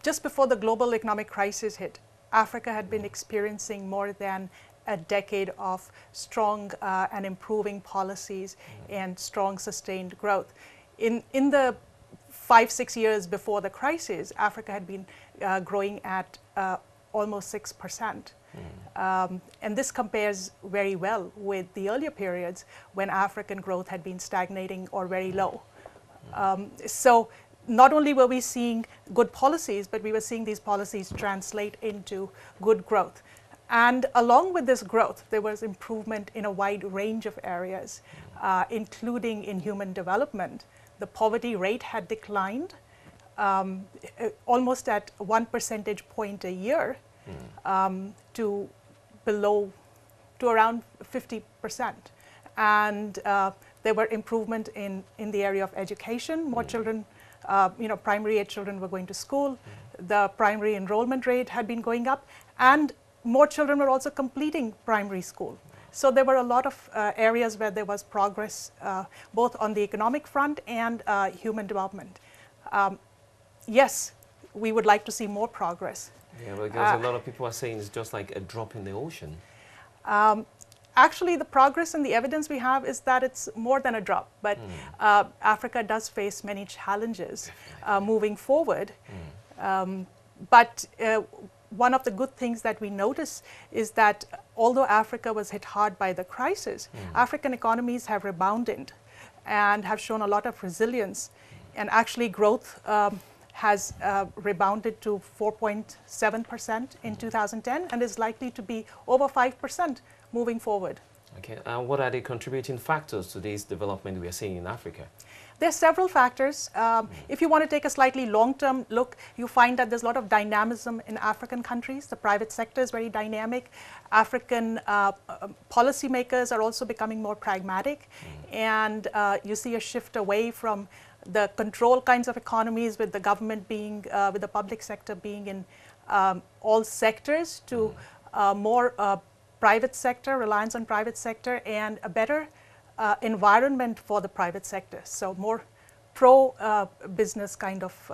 Just before the global economic crisis hit, Africa had been experiencing more than a decade of strong and improving policies and strong sustained growth. In the 5-6 years before the crisis, Africa had been growing at almost 6%. And this compares very well with the earlier periods when African growth had been stagnating or very low. So not only were we seeing good policies, but we were seeing these policies translate into good growth. And along with this growth, there was improvement in a wide range of areas, including in human development. The poverty rate had declined almost at 1 percentage point a year to around 50%. And there were improvement in the area of education. More children, primary age children were going to school. The primary enrollment rate had been going up, and more children were also completing primary school. So there were a lot of areas where there was progress, both on the economic front and human development. Yes, we would like to see more progress. Yeah, because a lot of people are saying it's just like a drop in the ocean. Actually, the progress and the evidence we have is that it's more than a drop, but Africa does face many challenges moving forward. But one of the good things that we notice is that although Africa was hit hard by the crisis, African economies have rebounded and have shown a lot of resilience. And actually growth has rebounded to 4.7% in 2010 and is likely to be over 5% moving forward. Okay, and what are the contributing factors to this development we are seeing in Africa? There are several factors. If you want to take a slightly long-term look, you find that there's a lot of dynamism in African countries. The private sector is very dynamic. African policymakers are also becoming more pragmatic. And you see a shift away from the control kinds of economies with the government being, with the public sector being in all sectors to more private sector, reliance on private sector, and a better environment for the private sector. So more pro-business kind of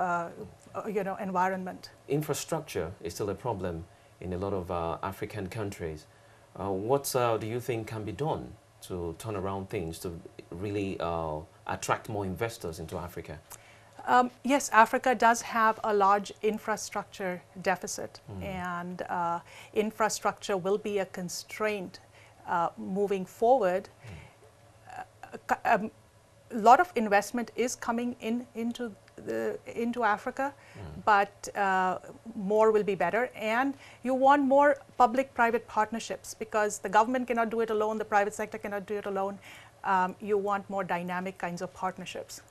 environment. Infrastructure is still a problem in a lot of African countries. What do you think can be done to turn around things, to really attract more investors into Africa? Yes, Africa does have a large infrastructure deficit, and infrastructure will be a constraint moving forward. A lot of investment is coming into Africa, but more will be better. And you want more public-private partnerships because the government cannot do it alone, the private sector cannot do it alone. You want more dynamic kinds of partnerships.